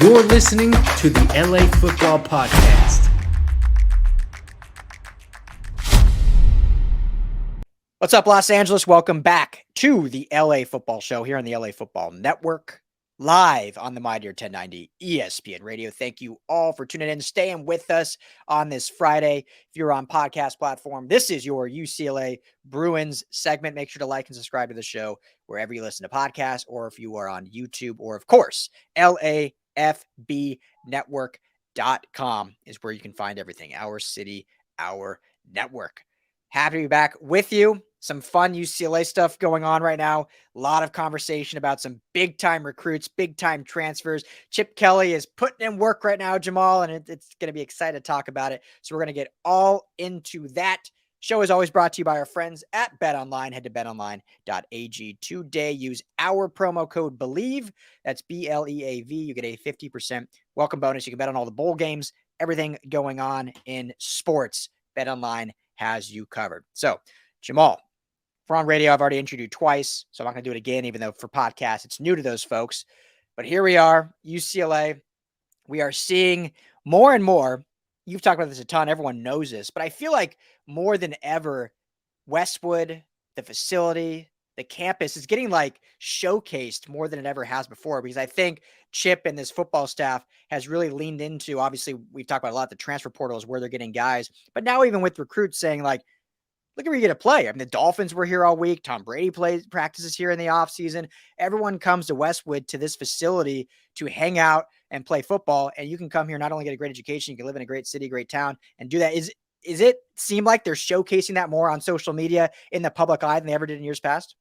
You're listening to the LA Football Podcast. What's up, Los Angeles? Welcome back to the LA Football Show here on the LA Football Network, live on the My Dear 1090 ESPN Radio. Thank you all for tuning in, staying with us on this Friday. If you're on podcast platform, this is your UCLA Bruins segment. Make sure to like and subscribe to the show wherever you listen to podcasts, or if you are on YouTube, or of course, LAFBnetwork.com is where you can find everything. Our city, our network. Happy to be back with you. Some fun UCLA stuff going on right now. A lot of conversation about some big-time recruits, big-time transfers. Chip Kelly is putting in work right now, Jamal, and it's going to be exciting to talk about it. So we're going to get all into that. Show is always brought to you by our friends at BetOnline. Head to betonline.ag today. Use our promo code BELIEVE. That's BLEAV. You get a 50% welcome bonus. You can bet on all the bowl games, everything going on in sports. BetOnline has you covered. So, Jamal, for on radio, I've already introduced you twice, so I'm not going to do it again, even though for podcasts, it's new to those folks. But here we are, UCLA. We are seeing more and more. You've talked about this a ton. Everyone knows this. But I feel like more than ever, Westwood, the facility, the campus is getting like showcased more than it ever has before, because I think Chip and this football staff has really leaned into, obviously, we've talked about a lot, the transfer portals where they're getting guys. But now even with recruits saying like, look at where you get to play. I mean, the Dolphins were here all week. Tom Brady practices here in the offseason. Everyone comes to Westwood, to this facility, to hang out and play football. And you can come here, not only get a great education, you can live in a great city, great town, and do that. Is it seem like they're showcasing that more on social media in the public eye than they ever did in years past?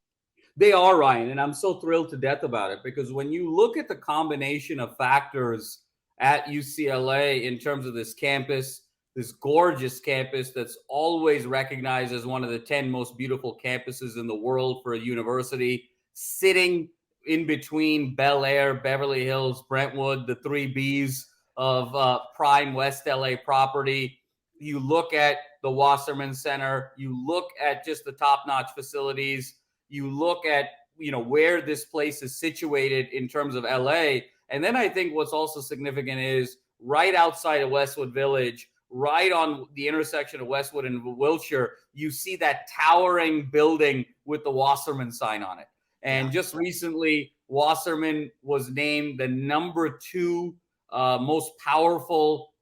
They are, Ryan, and I'm so thrilled to death about it, because when you look at the combination of factors at UCLA in terms of this campus, this gorgeous campus that's always recognized as one of the 10 most beautiful campuses in the world for a university, sitting in between Bel Air, Beverly Hills, Brentwood, the three Bs of prime West LA property. You look at the Wasserman Center, you look at just the top-notch facilities, you look at, where this place is situated in terms of LA. And then I think what's also significant is right outside of Westwood Village, right on the intersection of Westwood and Wilshire, you see that towering building with the Wasserman sign on it. And just recently, Wasserman was named the number 2 most powerful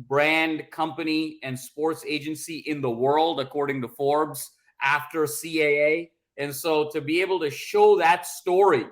brand company and sports agency in the world, according to Forbes, after CAA. And so to be able to show that story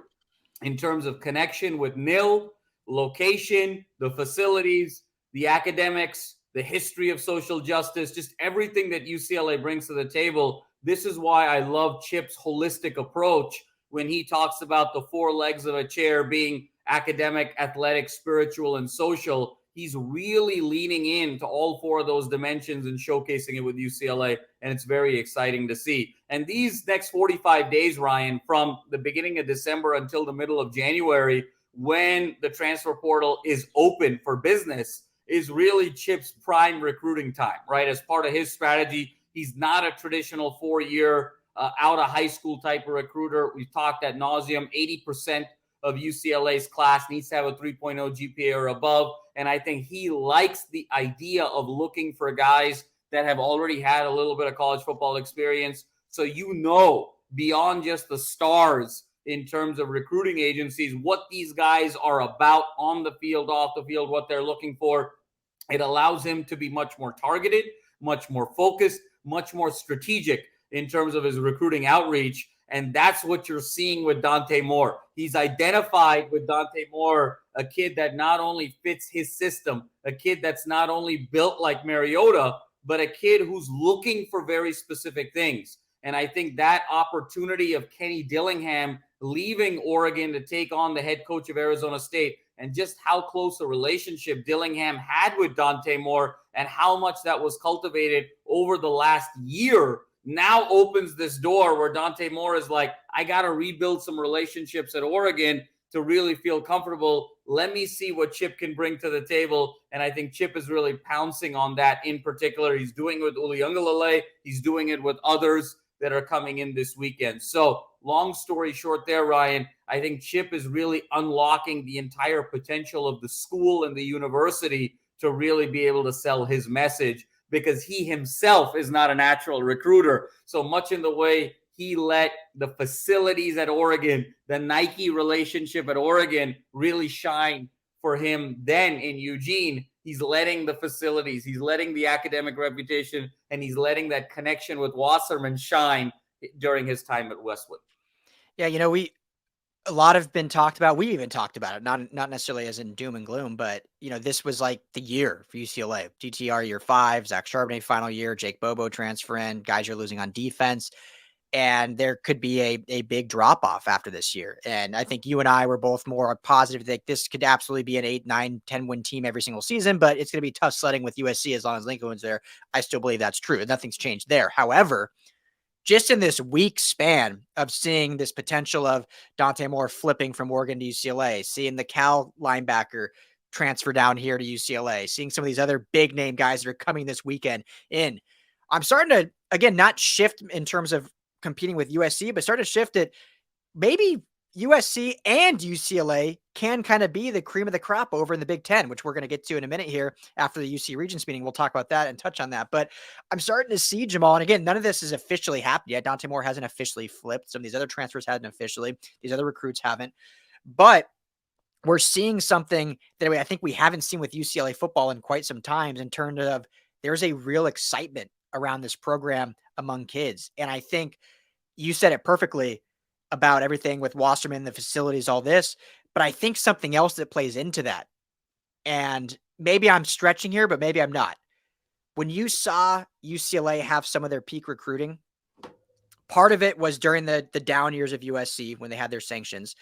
in terms of connection with NIL, location, the facilities, the academics, the history of social justice, just everything that UCLA brings to the table. This is why I love Chip's holistic approach when he talks about the 4 legs of a chair being academic, athletic, spiritual, and social. He's really leaning into all 4 of those dimensions and showcasing it with UCLA, and it's very exciting to see. And these next 45 days, Ryan, from the beginning of December until the middle of January, when the transfer portal is open for business, is really Chip's prime recruiting time, right? As part of his strategy, he's not a traditional 4-year out of high school type of recruiter. We've talked ad nauseum. 80% of UCLA's class needs to have a 3.0 GPA or above. And I think he likes the idea of looking for guys that have already had a little bit of college football experience. So, beyond just the stars in terms of recruiting agencies, what these guys are about on the field, off the field, what they're looking for. It allows him to be much more targeted, much more focused, much more strategic in terms of his recruiting outreach. And that's what you're seeing with Dante Moore. He's identified with Dante Moore, a kid that not only fits his system, a kid that's not only built like Mariota, but a kid who's looking for very specific things. And I think that opportunity of Kenny Dillingham leaving Oregon to take on the head coach of Arizona State, and just how close a relationship Dillingham had with Dante Moore and how much that was cultivated over the last year now opens this door where Dante Moore is like, I got to rebuild some relationships at Oregon to really feel comfortable. Let me see what Chip can bring to the table. And I think Chip is really pouncing on that in particular. He's doing it with Uliungalale. He's doing it with others. that are coming in this weekend. So long story short there, Ryan, I think Chip is really unlocking the entire potential of the school and the university to really be able to sell his message, because he himself is not a natural recruiter. So much in the way he let the facilities at Oregon, the Nike relationship at Oregon really shine for him then in Eugene, he's letting the facilities, he's letting the academic reputation, and he's letting that connection with Wasserman shine during his time at Westwood. Yeah, a lot have been talked about. We even talked about it, not necessarily as in doom and gloom, but this was like the year for UCLA. GTR year 5, Zach Charbonnet final year, Jake Bobo transfer in, guys you're losing on defense, and there could be a big drop off after this year. And I think you and I were both more positive that this could absolutely be an 8, 9, 10 win team every single season, but it's going to be tough sledding with USC as long as Lincoln's there. I still believe that's true. Nothing's changed there. However, just in this week span of seeing this potential of Dante Moore flipping from Oregon to UCLA, seeing the Cal linebacker transfer down here to UCLA, seeing some of these other big name guys that are coming this weekend in, I'm starting to, again, not shift in terms of competing with USC, but start to shift it. Maybe USC and UCLA can kind of be the cream of the crop over in the Big Ten, which we're going to get to in a minute here after the UC Regents meeting. We'll talk about that and touch on that. But I'm starting to see, Jamal, and again, none of this is officially happened yet. Dante Moore hasn't officially flipped. Some of these other transfers hadn't officially. These other recruits haven't. But we're seeing something that I think we haven't seen with UCLA football in quite some time in terms of there's a real excitement around this program among kids. And I think you said it perfectly about everything with Wasserman, the facilities, all this, but I think something else that plays into that, and maybe I'm stretching here, but maybe I'm not. When you saw UCLA have some of their peak recruiting, part of it was during the down years of USC when they had their sanctions,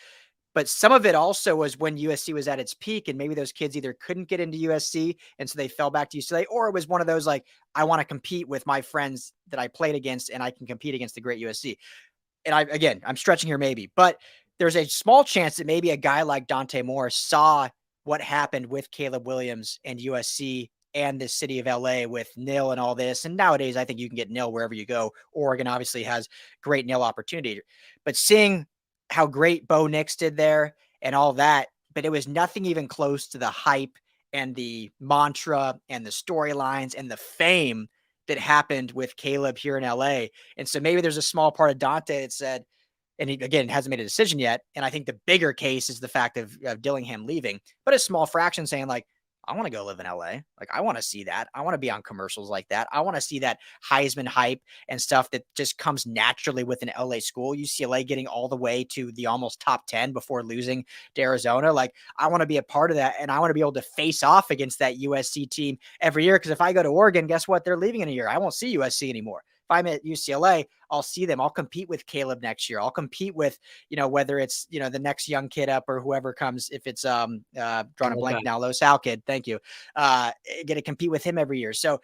but some of it also was when USC was at its peak, and maybe those kids either couldn't get into USC, and so they fell back to UCLA, or it was one of those like, I want to compete with my friends that I played against, and I can compete against the great USC. And I'm stretching here maybe, but there's a small chance that maybe a guy like Dante Moore saw what happened with Caleb Williams and USC and the city of LA with nil and all this. And nowadays, I think you can get nil wherever you go. Oregon obviously has great nil opportunity, but seeing how great Bo Nix did there and all that, but it was nothing even close to the hype and the mantra and the storylines and the fame that happened with Caleb here in LA. And so maybe there's a small part of Dante that said, and he, again, hasn't made a decision yet. And I think the bigger case is the fact of Dillingham leaving, but a small fraction saying like, I want to go live in LA. Like, I want to see that. I want to be on commercials like that. I want to see that Heisman hype and stuff that just comes naturally with an LA school. UCLA getting all the way to the almost top 10 before losing to Arizona. Like, I want to be a part of that. And I want to be able to face off against that USC team every year. Because if I go to Oregon, guess what? They're leaving in a year. I won't see USC anymore. If I'm at UCLA, I'll see them. I'll compete with Caleb next year. I'll compete with, whether it's, the next young kid up or whoever comes, if it's drawing a blank now, Losal kid. Thank you. Get to compete with him every year. So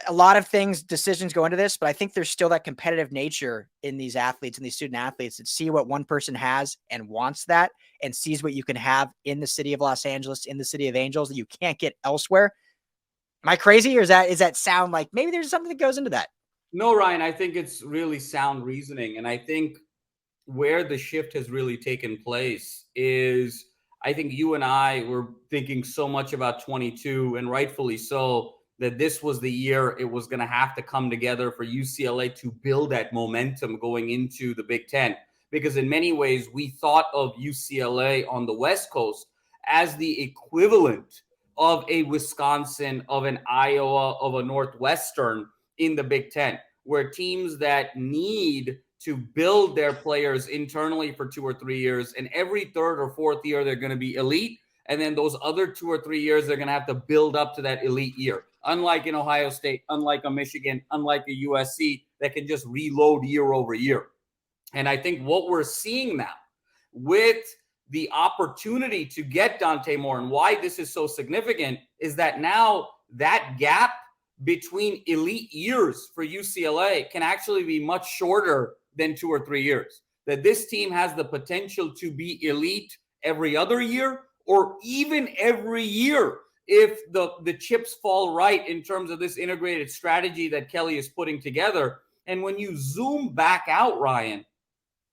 a lot of decisions go into this, but I think there's still that competitive nature in these athletes and these student athletes that see what one person has and wants that and sees what you can have in the city of Los Angeles, in the city of Angels that you can't get elsewhere. Am I crazy? Or is that sound like maybe there's something that goes into that? No, Ryan, I think it's really sound reasoning. And I think where the shift has really taken place is, I think you and I were thinking so much about 22, and rightfully so, that this was the year it was going to have to come together for UCLA to build that momentum going into the Big Ten. Because in many ways, we thought of UCLA on the West Coast as the equivalent of a Wisconsin, of an Iowa, of a Northwestern in the Big Ten, where teams that need to build their players internally for 2 or 3 years, and every third or fourth year, they're going to be elite. And then those other 2 or 3 years, they're going to have to build up to that elite year. Unlike in Ohio State, unlike a Michigan, unlike a USC that can just reload year over year. And I think what we're seeing now with the opportunity to get Dante Moore and why this is so significant is that now that gap between elite years for UCLA can actually be much shorter than 2 or 3 years. That this team has the potential to be elite every other year or even every year if the chips fall right in terms of this integrated strategy that Kelly is putting together. And when you zoom back out, Ryan,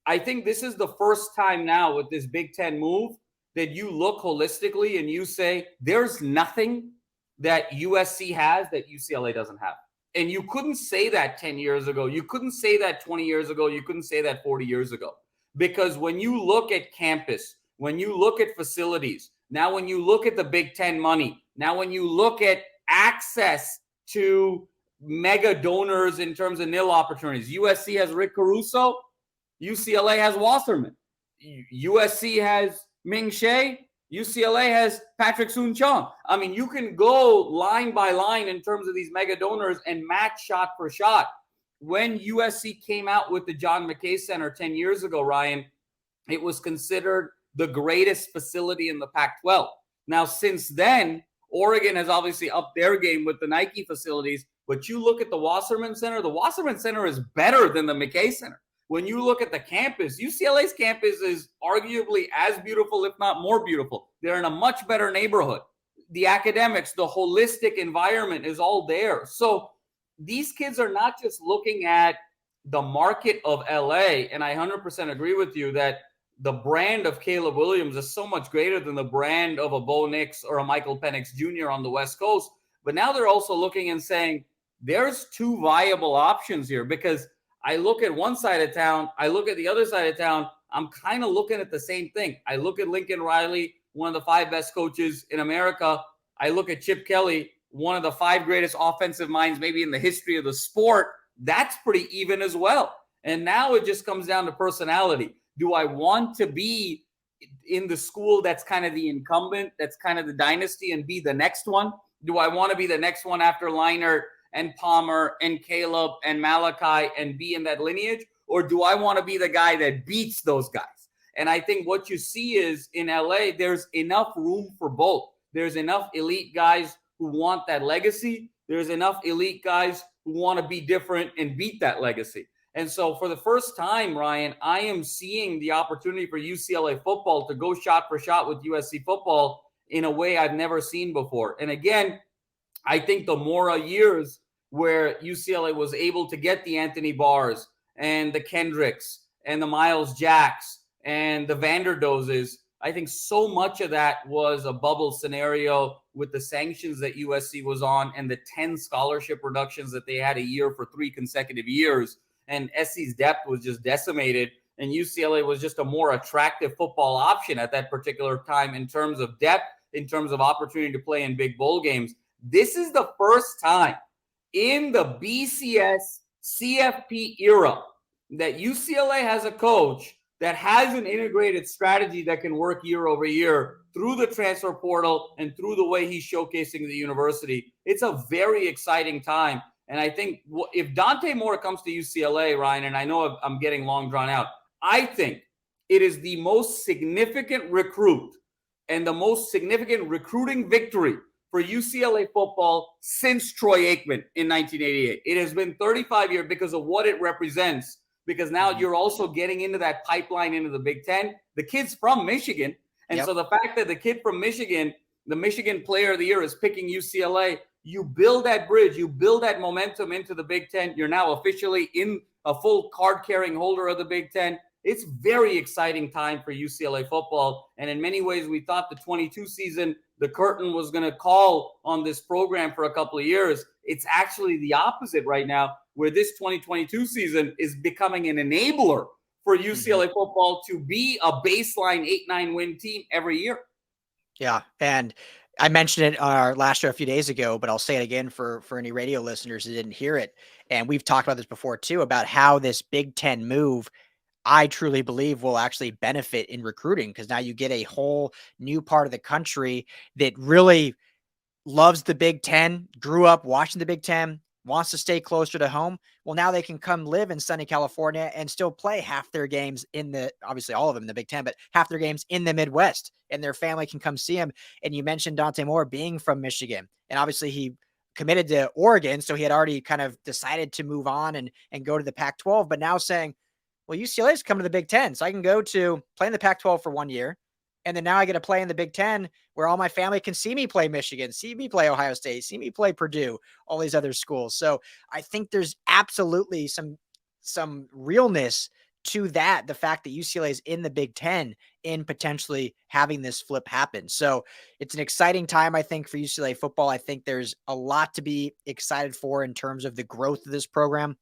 I think this is the first time now with this Big Ten move that you look holistically and you say, there's nothing that USC has that UCLA doesn't have. And you couldn't say that 10 years ago. You couldn't say that 20 years ago. You couldn't say that 40 years ago. Because when you look at campus, when you look at facilities, now when you look at the Big Ten money, now when you look at access to mega donors in terms of nil opportunities, USC has Rick Caruso, UCLA has Wasserman, USC has Ming Shea, UCLA has Patrick Soon-Chong. I mean, you can go line by line in terms of these mega donors and match shot for shot. When USC came out with the John McKay Center 10 years ago, Ryan, it was considered the greatest facility in the Pac-12. Now, since then, Oregon has obviously upped their game with the Nike facilities, but you look at the Wasserman Center is better than the McKay Center. When you look at the campus, UCLA's campus is arguably as beautiful, if not more beautiful. They're in a much better neighborhood. The academics, the holistic environment is all there. So these kids are not just looking at the market of LA, and I 100% agree with you that the brand of Caleb Williams is so much greater than the brand of a Bo Nix or a Michael Penix Jr. on the West Coast. But now they're also looking and saying, there's two viable options here, because I look at one side of town, I look at the other side of town, I'm kind of looking at the same thing. I look at Lincoln Riley, one of the 5 best coaches in America. I look at Chip Kelly, one of the 5 greatest offensive minds maybe in the history of the sport. That's pretty even as well. And now it just comes down to personality. Do I want to be in the school that's kind of the incumbent, that's kind of the dynasty, and be the next one? Do I want to be the next one after Leinart and Palmer and Caleb and Malachi and be in that lineage? Or do I want to be the guy that beats those guys? And I think what you see is in LA, there's enough room for both. There's enough elite guys who want that legacy. There's enough elite guys who want to be different and beat that legacy. And so for the first time, Ryan, I am seeing the opportunity for UCLA football to go shot for shot with USC football in a way I've never seen before. And again, I think the Mora years where UCLA was able to get the Anthony Barrs and the Kendricks and the Miles Jacks and the Vanderdoses, I think so much of that was a bubble scenario with the sanctions that USC was on and the 10 scholarship reductions that they had a year for 3 consecutive years. And SC's depth was just decimated, and UCLA was just a more attractive football option at that particular time in terms of depth, in terms of opportunity to play in big bowl games. This is the first time in the BCS CFP era that UCLA has a coach that has an integrated strategy that can work year over year through the transfer portal and through the way he's showcasing the university. It's a very exciting time. And I think if Dante Moore comes to UCLA, Ryan, and I know I'm getting long drawn out, I think it is the most significant recruit and the most significant recruiting victory for UCLA football since Troy Aikman in 1988. It has been 35 years because of what it represents, because now you're also getting into that pipeline into the Big Ten. The kid's from Michigan. And so the fact that the kid from Michigan, the Michigan Player of the Year, is picking UCLA, you build that bridge, you build that momentum into the Big Ten. You're now officially in a full card-carrying holder of the Big Ten. It's very exciting time for UCLA football. And in many ways, we thought the 22 season, the curtain was going to call on this program for a couple of years. It's actually the opposite right now, where this 2022 season is becoming an enabler for UCLA football to be a baseline 8-9 win team every year. Yeah. And I mentioned it on our last show a few days ago, but I'll say it again for any radio listeners who didn't hear it. And we've talked about this before too, about how this Big Ten move, I truly believe, will actually benefit in recruiting, because now you get a whole new part of the country that really loves the Big Ten, grew up watching the Big Ten, wants to stay closer to home. Well, now they can come live in sunny California and still play half their games obviously all of them in the Big Ten, but half their games in the Midwest, and their family can come see them. And you mentioned Dante Moore being from Michigan, and obviously he committed to Oregon, so he had already kind of decided to move on and go to the Pac-12, but now saying, well, UCLA is coming to the Big Ten, so I can go to play in the Pac-12 for 1 year And then now I get to play in the Big Ten where all my family can see me play Michigan, see me play Ohio State, see me play Purdue, all these other schools. So I think there's absolutely some realness to that. The fact that UCLA is in the Big Ten in potentially having this flip happen. So it's an exciting time, I think, for UCLA football. I think there's a lot to be excited for in terms of the growth of this program.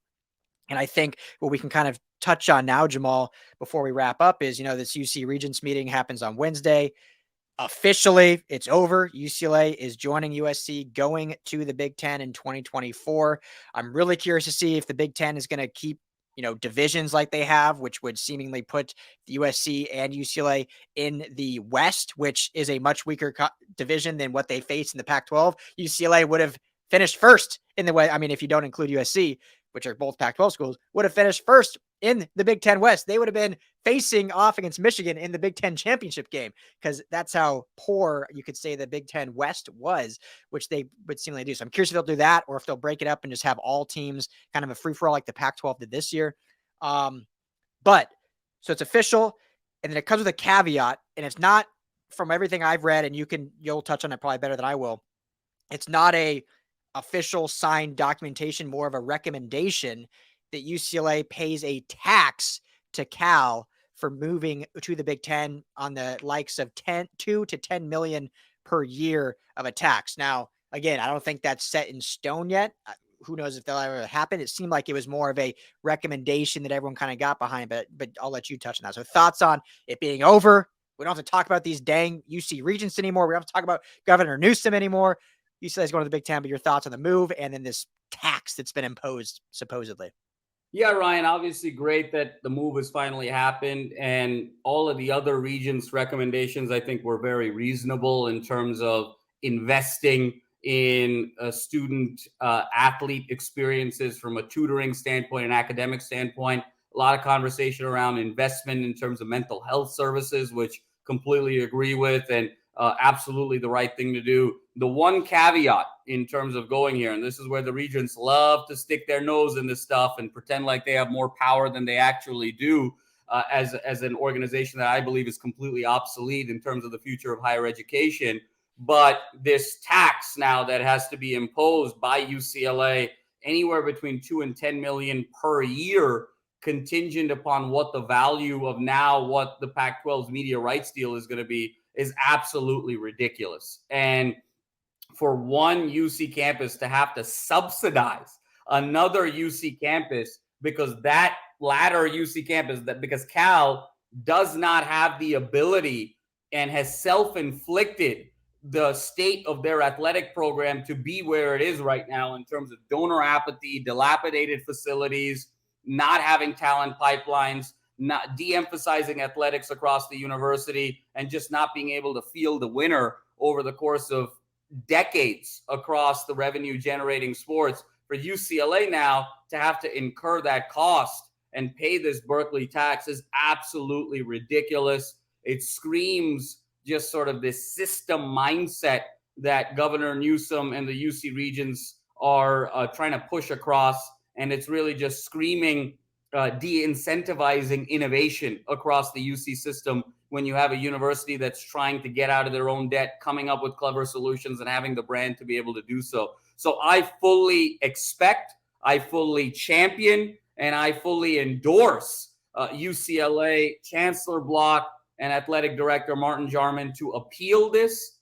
And I think what we can kind of touch on now, Jamal, before we wrap up is, this UC Regents meeting happens on Wednesday. Officially, it's over. UCLA is joining USC, going to the Big Ten in 2024. I'm really curious to see if the Big Ten is going to keep, divisions like they have, which would seemingly put the USC and UCLA in the West, which is a much weaker division than what they faced in the Pac-12. UCLA would have finished first in the way. I mean, if you don't include USC, which are both Pac-12 schools, would have finished first in the Big Ten West. They would have been facing off against Michigan in the Big Ten championship game, because that's how poor you could say the Big Ten West was, which they would seemingly do. So I'm curious if they'll do that or if they'll break it up and just have all teams kind of a free-for-all like the Pac-12 did this year. But so it's official, and then it comes with a caveat, and it's not, from everything I've read, and you'll touch on it probably better than I will, it's not a official signed documentation, more of a recommendation that UCLA pays a tax to Cal for moving to the Big Ten on the likes of 2 to 10 million per year of a tax. Now, again, I don't think that's set in stone yet. Who knows if that'll ever happen? It seemed like it was more of a recommendation that everyone kind of got behind, but I'll let you touch on that. So thoughts on it being over? We don't have to talk about these dang UC Regents anymore. We don't have to talk about Governor Newsom anymore. UCLA is going to the Big Ten, but your thoughts on the move and then this tax that's been imposed, supposedly. Yeah, Ryan, obviously great that the move has finally happened, and all of the other Regents' recommendations, I think, were very reasonable in terms of investing in student athlete experiences from a tutoring standpoint, an academic standpoint. A lot of conversation around investment in terms of mental health services, which completely agree with, and absolutely the right thing to do. The one caveat in terms of going here, and this is where the Regents love to stick their nose in this stuff and pretend like they have more power than they actually do, as an organization that I believe is completely obsolete in terms of the future of higher education. But this tax now that has to be imposed by UCLA, anywhere between 2 and 10 million per year, contingent upon what the value of now what the Pac-12's media rights deal is going to be, is absolutely ridiculous. And for one UC campus to have to subsidize another UC campus because that latter UC campus, because Cal does not have the ability and has self-inflicted the state of their athletic program to be where it is right now in terms of donor apathy, dilapidated facilities, not having talent pipelines, not de-emphasizing athletics across the university, and just not being able to field a winner over the course of decades across the revenue generating sports. For UCLA now to have to incur that cost and pay this Berkeley tax is absolutely ridiculous. It screams just sort of this system mindset that Governor Newsom and the UC Regents are trying to push across. And it's really just screaming de-incentivizing innovation across the UC system when you have a university that's trying to get out of their own debt, coming up with clever solutions and having the brand to be able to do so. So I fully expect, I fully champion, and I fully endorse UCLA Chancellor Block and Athletic Director Martin Jarman to appeal this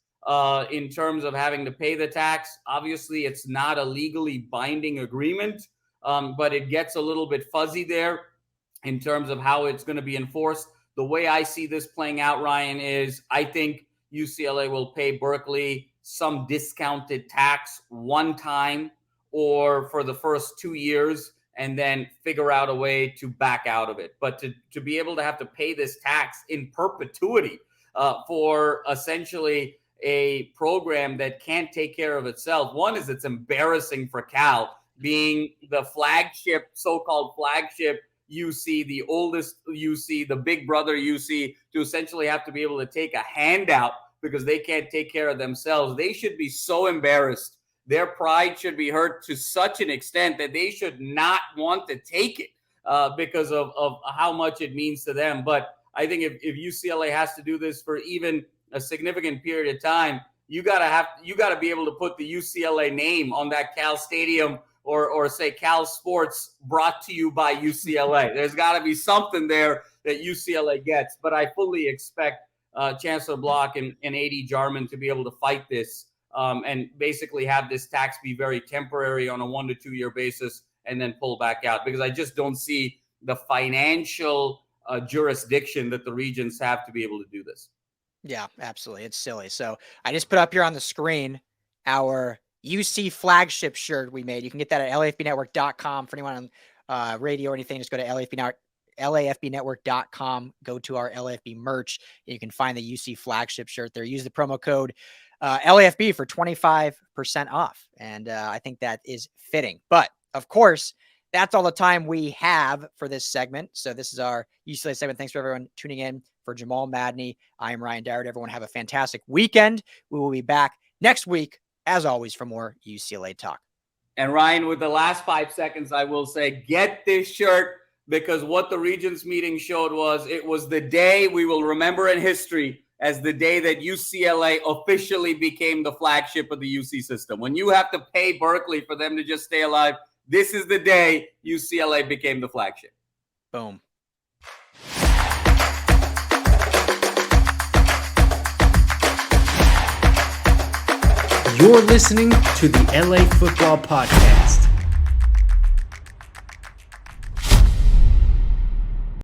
in terms of having to pay the tax. Obviously, it's not a legally binding agreement, but it gets a little bit fuzzy there in terms of how it's going to be enforced. The way I see this playing out, Ryan, is I think UCLA will pay Berkeley some discounted tax one time or for the first 2 years and then figure out a way to back out of it. But to be able to have to pay this tax in perpetuity for essentially a program that can't take care of itself. One is it's embarrassing for Cal, being the flagship, so-called flagship UC, the oldest UC, the big brother UC, to essentially have to be able to take a handout because they can't take care of themselves. They should be so embarrassed. Their pride should be hurt to such an extent that they should not want to take it because of how much it means to them. But I think if UCLA has to do this for even a significant period of time, you gotta be able to put the UCLA name on that Cal Stadium or say Cal Sports brought to you by UCLA. There's got to be something there that UCLA gets. But I fully expect Chancellor Block and A.D. Jarman to be able to fight this and basically have this tax be very temporary on a 1 to 2 year basis and then pull back out, because I just don't see the financial jurisdiction that the Regents have to be able to do this. Yeah, absolutely. It's silly. So I just put up here on the screen our UC flagship shirt we made. You can get that at LAFBnetwork.com. For anyone on radio or anything, just go to LAFBnetwork.com. Go to our LAFB merch, and you can find the UC flagship shirt there. Use the promo code LAFB for 25% off. And I think that is fitting. But of course, that's all the time we have for this segment. So this is our UCLA segment. Thanks for everyone tuning in. For Jamal Madney, I am Ryan Dowd. Everyone have a fantastic weekend. We will be back next week, as always, for more UCLA talk. And Ryan, with the last 5 seconds, I will say, get this shirt, because what the Regents meeting showed was it was the day we will remember in history as the day that UCLA officially became the flagship of the UC system. When you have to pay Berkeley for them to just stay alive, this is the day UCLA became the flagship. Boom. You're listening to the LA Football Podcast.